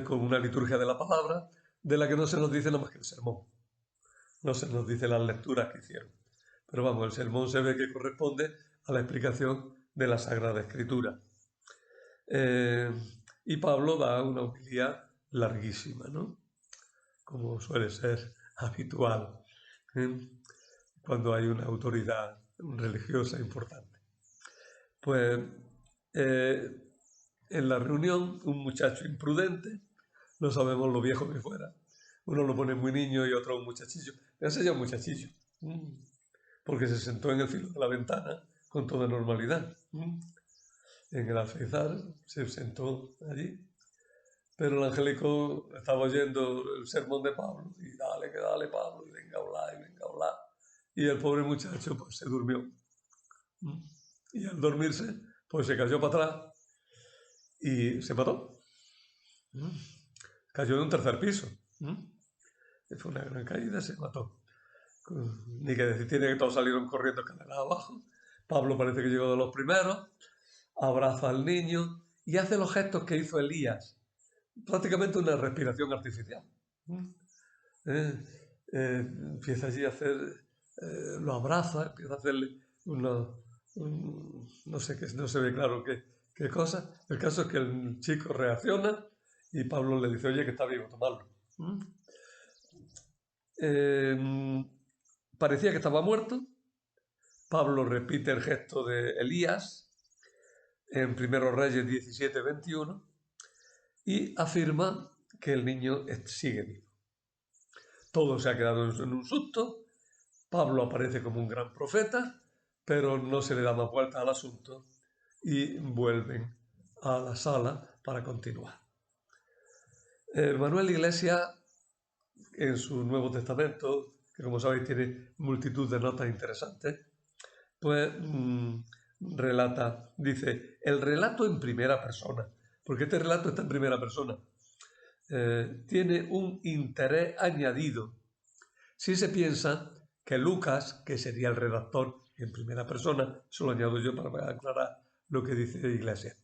con una liturgia de la palabra, de la que no se nos dice nada más que el sermón. No se nos dice las lecturas que hicieron. Pero vamos, el sermón se ve que corresponde a la explicación de la Sagrada Escritura. Y Pablo da una homilía larguísima, ¿no? Como suele ser habitual cuando hay una autoridad religiosa importante. Pues en la reunión, un muchacho imprudente, no sabemos lo viejo que fuera, uno lo pone muy niño y otro un muchachillo, ese ya un muchachillo, porque se sentó en el filo de la ventana con toda normalidad. En el alféizar se sentó allí, pero el angélico estaba oyendo el sermón de Pablo, y dale, que dale Pablo, y venga a hablar, y venga a hablar. Y el pobre muchacho pues se durmió. Y al dormirse, pues se cayó para atrás y se mató. Cayó de un tercer piso. Fue una gran caída, se mató. Ni que decir tiene que todos salieron corriendo escaleras abajo. Pablo parece que llegó de los primeros, abraza al niño y hace los gestos que hizo Elías. Prácticamente una respiración artificial. Empieza allí a hacer, lo abraza, empieza a hacerle no sé qué, no se ve claro qué cosa. El caso es que el chico reacciona y Pablo le dice, oye, que está vivo, tomarlo. Parecía que estaba muerto. Pablo repite el gesto de Elías en 1 Reyes 17, 21 y afirma que el niño sigue vivo. Todo se ha quedado en un susto. Pablo aparece como un gran profeta, pero no se le da más vuelta al asunto y vuelven a la sala para continuar. Manuel Iglesias, en su Nuevo Testamento, que como sabéis tiene multitud de notas interesantes, pues relata, dice, el relato en primera persona, porque este relato está en primera persona, tiene un interés añadido si se piensa que Lucas, que sería el redactor en primera persona, eso lo añado yo para aclarar lo que dice Iglesias,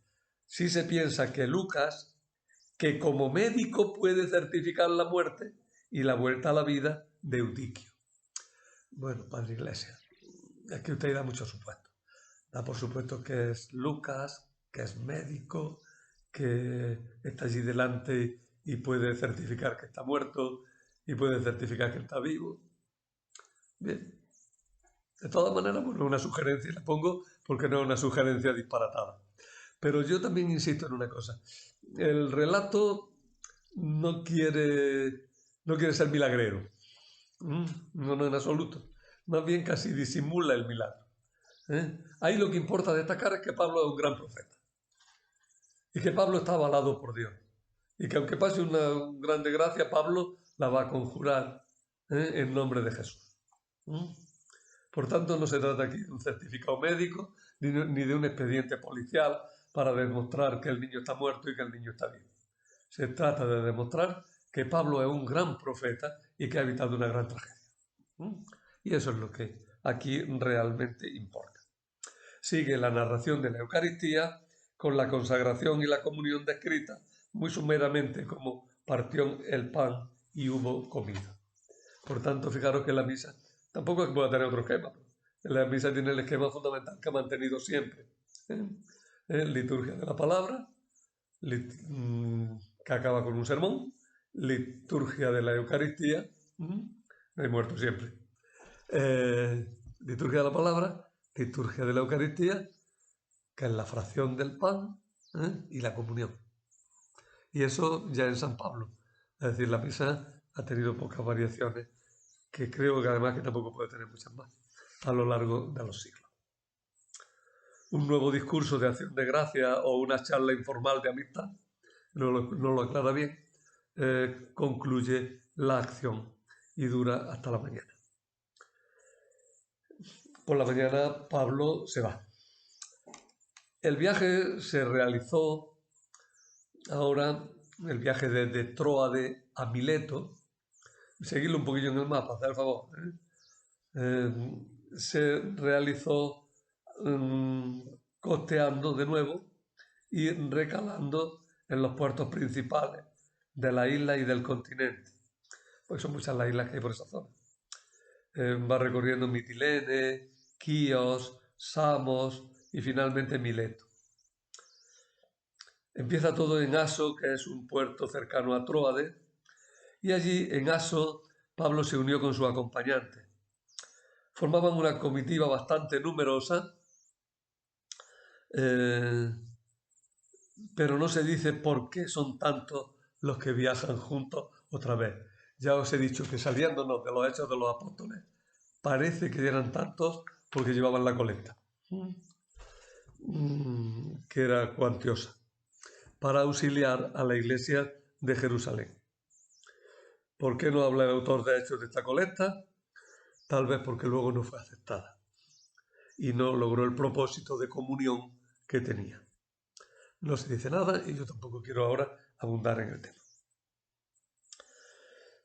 si se piensa que Lucas, que como médico puede certificar la muerte y la vuelta a la vida de Eutiquio. Bueno, padre Iglesias, es que usted da mucho supuesto. Da por supuesto que es Lucas, que es médico, que está allí delante y puede certificar que está muerto y puede certificar que está vivo. Bien. De todas maneras, bueno, una sugerencia la pongo porque no es una sugerencia disparatada. Pero yo también insisto en una cosa. El relato no quiere ser milagrero. No, no, en absoluto. Más bien casi disimula el milagro. Ahí lo que importa destacar es que Pablo es un gran profeta y que Pablo está avalado por Dios y que aunque pase una gran desgracia, Pablo la va a conjurar en nombre de Jesús. Por tanto, no se trata aquí de un certificado médico ni de un expediente policial para demostrar que el niño está muerto y que el niño está vivo. Se trata de demostrar que Pablo es un gran profeta y que ha evitado una gran tragedia. Y eso es lo que aquí realmente importa. Sigue la narración de la Eucaristía con la consagración y la comunión descrita muy sumeramente como partió el pan y hubo comida. Por tanto, fijaros que la misa tampoco es que pueda tener otro esquema. La misa tiene el esquema fundamental que ha mantenido siempre. Liturgia de la palabra, que acaba con un sermón, liturgia de la Eucaristía, he muerto siempre. Liturgia de la palabra, liturgia de la Eucaristía, que es la fracción del pan, y la comunión. Y eso ya en San Pablo. Es decir, la misa ha tenido pocas variaciones, que creo que además que tampoco puede tener muchas más a lo largo de los siglos. Un nuevo discurso de acción de gracia o una charla informal de amistad, no lo aclara bien, concluye la acción y dura hasta la mañana. Por la mañana Pablo se va. El viaje se realizó ahora, el viaje desde Tróade a Mileto. Seguidlo un poquillo en el mapa, haz el favor. Se realizó costeando de nuevo y recalando en los puertos principales de la isla y del continente, pues son muchas las islas que hay por esa zona. Va recorriendo Mitilene, Quíos, Samos y finalmente Mileto. Empieza todo en Aso, que es un puerto cercano a Tróade, y allí en Aso Pablo se unió con su acompañante. Formaban una comitiva bastante numerosa, pero no se dice por qué son tantos los que viajan juntos otra vez. Ya os he dicho que saliéndonos de los Hechos de los Apóstoles, parece que eran tantos porque llevaban la colecta, que era cuantiosa, para auxiliar a la iglesia de Jerusalén. ¿Por qué no habla el autor de Hechos de esta colecta? Tal vez porque luego no fue aceptada y no logró el propósito de comunión que tenía. No se dice nada y yo tampoco quiero ahora abundar en el tema.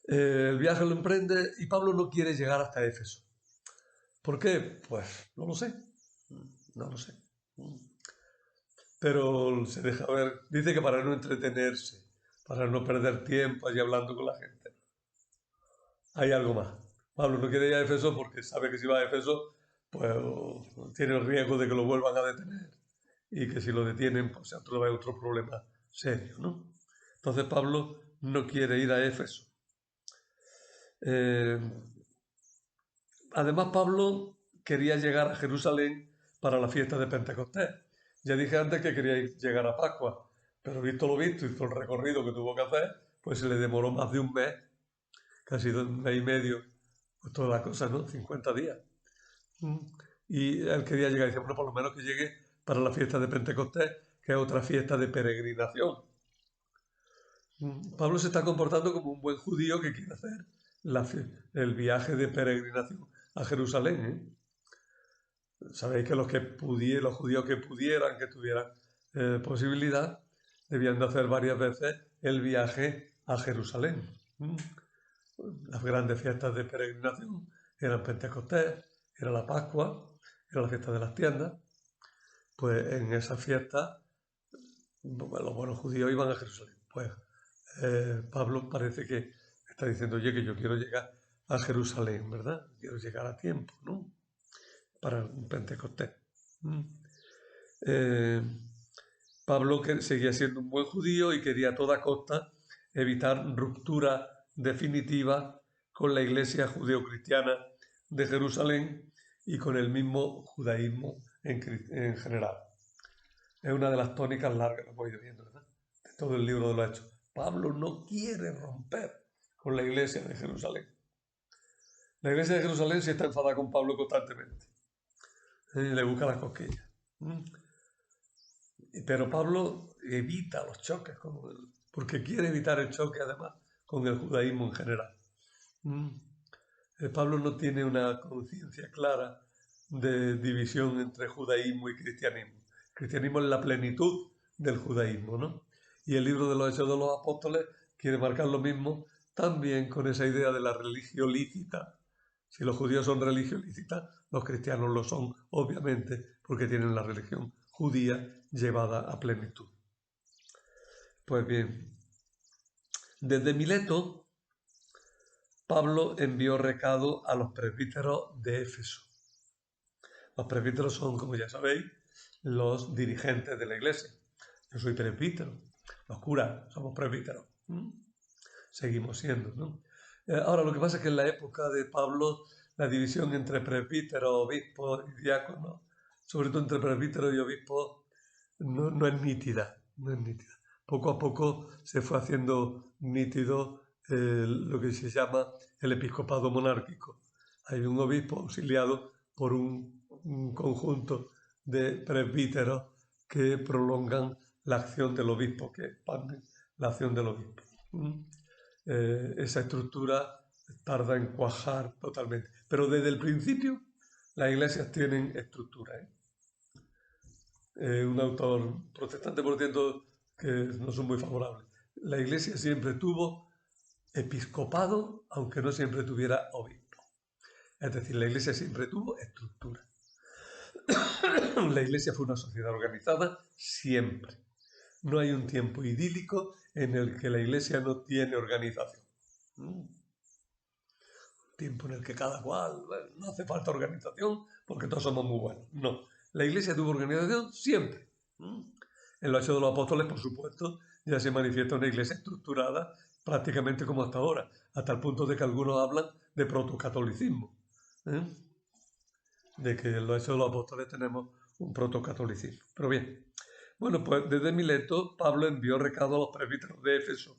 El viaje lo emprende y Pablo no quiere llegar hasta Éfeso. ¿Por qué? Pues no lo sé. No lo sé. Pero se deja ver. Dice que para no entretenerse, para no perder tiempo allí hablando con la gente. Hay algo más. Pablo no quiere ir a Éfeso porque sabe que si va a Éfeso, pues tiene el riesgo de que lo vuelvan a detener. Y que si lo detienen, pues hay otro problema serio, ¿no? Entonces Pablo no quiere ir a Éfeso. Además, Pablo quería llegar a Jerusalén para la fiesta de Pentecostés. Ya dije antes que quería llegar a Pascua, pero visto lo visto y todo el recorrido que tuvo que hacer, pues se le demoró más de un mes, casi 2 meses y medio, pues toda la cosa, ¿no? 50 días. Y él quería llegar y dice, bueno, por lo menos que llegue para la fiesta de Pentecostés, que es otra fiesta de peregrinación. Pablo se está comportando como un buen judío que quiere hacer el viaje de peregrinación a Jerusalén. Sabéis que los judíos que pudieran, que tuvieran posibilidad, debían de hacer varias veces el viaje a Jerusalén. Las grandes fiestas de peregrinación eran Pentecostés, era la Pascua, era la fiesta de las tiendas. Pues en esa fiesta los buenos judíos iban a Jerusalén. Pues Pablo parece que está diciendo, oye, que yo quiero llegar a Jerusalén, ¿verdad? Quiero llegar a tiempo, ¿no? Para un Pentecostés. Pablo seguía siendo un buen judío y quería a toda costa evitar ruptura definitiva con la iglesia judeocristiana de Jerusalén y con el mismo judaísmo en general. Es una de las tónicas largas, lo hemos ido viendo, ¿verdad? De todo el libro de los Hechos. Pablo no quiere romper con la iglesia de Jerusalén. La iglesia de Jerusalén sí está enfadada con Pablo constantemente. Le busca las cosquillas. Pero Pablo evita los choques porque quiere evitar el choque además con el judaísmo en general. Pablo no tiene una conciencia clara de división entre judaísmo y cristianismo. El cristianismo es la plenitud del judaísmo, ¿no? Y el libro de los Hechos de los Apóstoles quiere marcar lo mismo, también con esa idea de la religión lícita. Si los judíos son religión lícita, los cristianos lo son, obviamente, porque tienen la religión judía llevada a plenitud. Pues bien, desde Mileto, Pablo envió recado a los presbíteros de Éfeso. Los presbíteros son, como ya sabéis, los dirigentes de la iglesia. Yo soy presbítero, los curas somos presbíteros. Seguimos siendo, ¿no? Ahora, lo que pasa es que en la época de Pablo, la división entre presbíteros, obispos y diáconos, sobre todo entre presbíteros y obispos, no es nítida, no es nítida. Poco a poco se fue haciendo nítido lo que se llama el episcopado monárquico. Hay un obispo auxiliado por un conjunto de presbíteros que prolongan la acción del obispo, que expanden la acción del obispo. Esa estructura tarda en cuajar totalmente. Pero desde el principio las iglesias tienen estructura. Un autor protestante, por cierto, que no son muy favorables. La iglesia siempre tuvo episcopado, aunque no siempre tuviera obispo. Es decir, la iglesia siempre tuvo estructura. La iglesia fue una sociedad organizada siempre. No hay un tiempo idílico en el que la iglesia no tiene organización. Un tiempo en el que cada cual, bueno, no hace falta organización porque todos somos muy buenos. No, la iglesia tuvo organización siempre. En los Hechos de los Apóstoles, por supuesto, ya se manifiesta una iglesia estructurada prácticamente como hasta ahora, hasta el punto de que algunos hablan de protocatolicismo. De que en los Hechos de los Apóstoles tenemos un protocatolicismo. Pero bien, bueno, pues desde Mileto, Pablo envió recado a los presbíteros de Éfeso,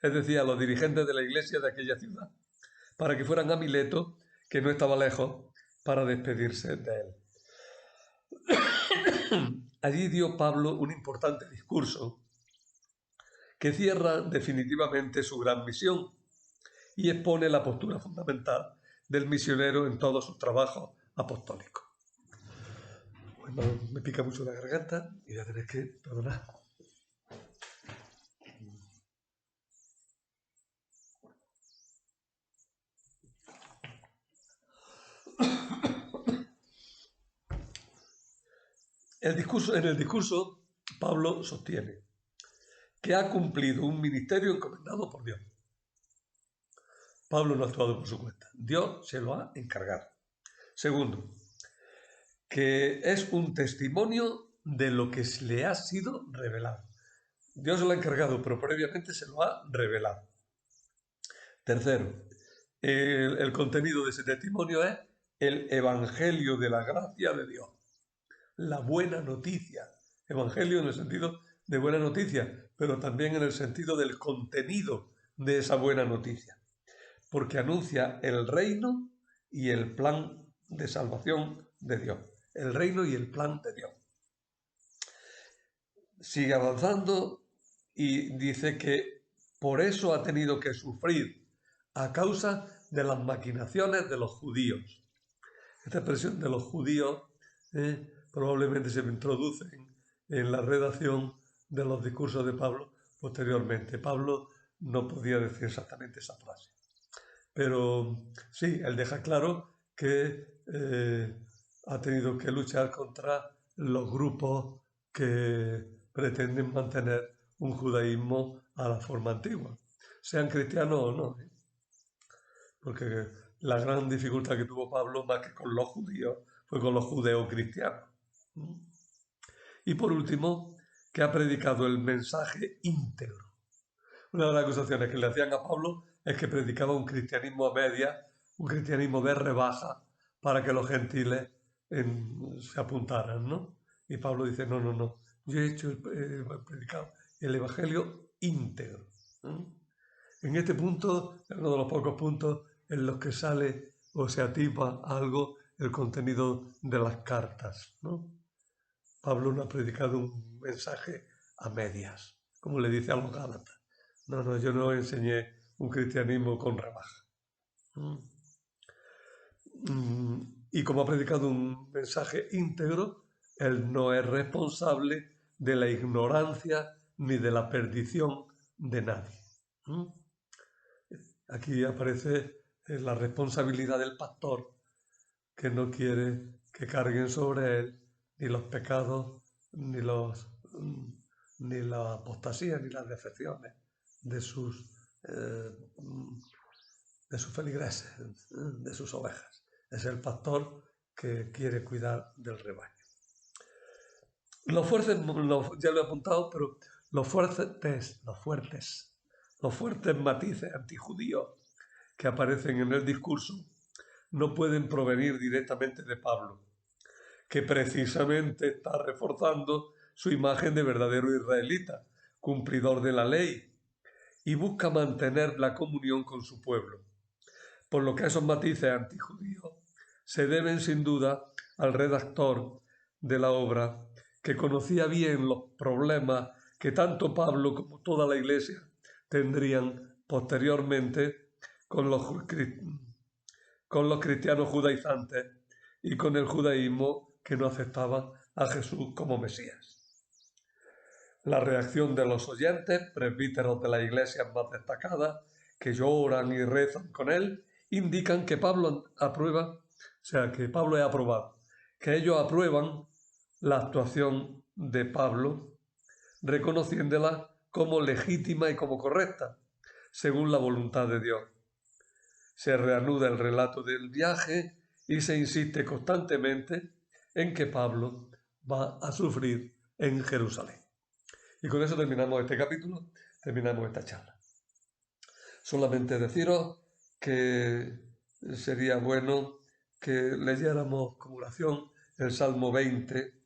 es decir, a los dirigentes de la iglesia de aquella ciudad, para que fueran a Mileto, que no estaba lejos, para despedirse de él. Allí dio Pablo un importante discurso que cierra definitivamente su gran misión y expone la postura fundamental del misionero en todos sus trabajos apostólicos. Bueno, me pica mucho la garganta y voy a tener que perdonar. En el discurso, Pablo sostiene que ha cumplido un ministerio encomendado por Dios. Pablo no ha actuado por su cuenta. Dios se lo ha encargado. Segundo, que es un testimonio de lo que le ha sido revelado. Dios se lo ha encargado, pero previamente se lo ha revelado. Tercero, el contenido de ese testimonio es el evangelio de la gracia de Dios. La buena noticia. Evangelio en el sentido de buena noticia, pero también en el sentido del contenido de esa buena noticia. Porque anuncia el reino y el plan de salvación de Dios. El reino y el plan de Dios. Sigue avanzando y dice que por eso ha tenido que sufrir a causa de las maquinaciones de los judíos. Esta expresión de los judíos probablemente se introduce en la redacción de los discursos de Pablo posteriormente. Pablo no podía decir exactamente esa frase. Pero sí, él deja claro que ha tenido que luchar contra los grupos que pretenden mantener un judaísmo a la forma antigua, sean cristianos o no. Porque la gran dificultad que tuvo Pablo, más que con los judíos, fue con los judeocristianos. Y por último, que ha predicado el mensaje íntegro. Una de las acusaciones que le hacían a Pablo es que predicaba un cristianismo a media, un cristianismo de rebaja, para que los gentiles se apuntaran, ¿no? Y Pablo dice, no, yo he predicado el evangelio íntegro. ¿eh? En este punto es uno de los pocos puntos en los que sale o se atipa algo el contenido de las cartas, ¿no? Pablo no ha predicado un mensaje a medias, como le dice a los Gálatas. No, yo no enseñé un cristianismo con rebaja. Y como ha predicado un mensaje íntegro, él no es responsable de la ignorancia ni de la perdición de nadie. Aquí aparece la responsabilidad del pastor, que no quiere que carguen sobre él ni los pecados, ni la apostasía, ni las defecciones de sus, de sus feligreses, de sus ovejas. Es el pastor que quiere cuidar del rebaño. Los fuertes, ya lo he apuntado, pero los fuertes matices antijudíos que aparecen en el discurso no pueden provenir directamente de Pablo, que precisamente está reforzando su imagen de verdadero israelita, cumplidor de la ley, y busca mantener la comunión con su pueblo. Por lo que esos matices antijudíos se deben sin duda al redactor de la obra, que conocía bien los problemas que tanto Pablo como toda la Iglesia tendrían posteriormente con los cristianos judaizantes y con el judaísmo que no aceptaba a Jesús como Mesías. La reacción de los oyentes, presbíteros de la iglesia más destacadas, que lloran y rezan con él, indican que Pablo aprueba, o sea, que Pablo es aprobado, que ellos aprueban la actuación de Pablo, reconociéndola como legítima y como correcta, según la voluntad de Dios. Se reanuda el relato del viaje y se insiste constantemente en que Pablo va a sufrir en Jerusalén. Y con eso terminamos este capítulo, terminamos esta charla. Solamente deciros que sería bueno que leyéramos como oración el Salmo 20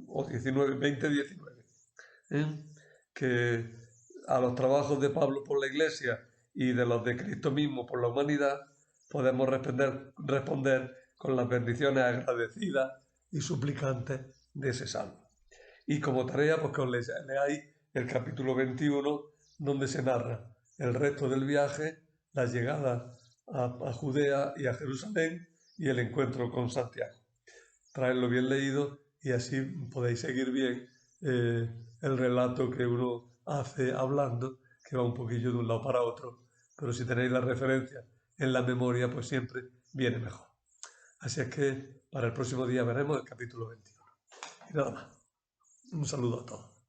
o 19, 20-19, que a los trabajos de Pablo por la Iglesia y de los de Cristo mismo por la humanidad podemos responder con las bendiciones agradecidas y suplicantes de ese salmo. Y como tarea, pues que os leáis el capítulo 21, donde se narra el resto del viaje, la llegada a Judea y a Jerusalén y el encuentro con Santiago. Traedlo bien leído y así podéis seguir bien el relato que uno hace hablando, que va un poquillo de un lado para otro, pero si tenéis la referencia en la memoria, pues siempre viene mejor. Así es que para el próximo día veremos el capítulo 21. Y nada más. Un saludo a todos.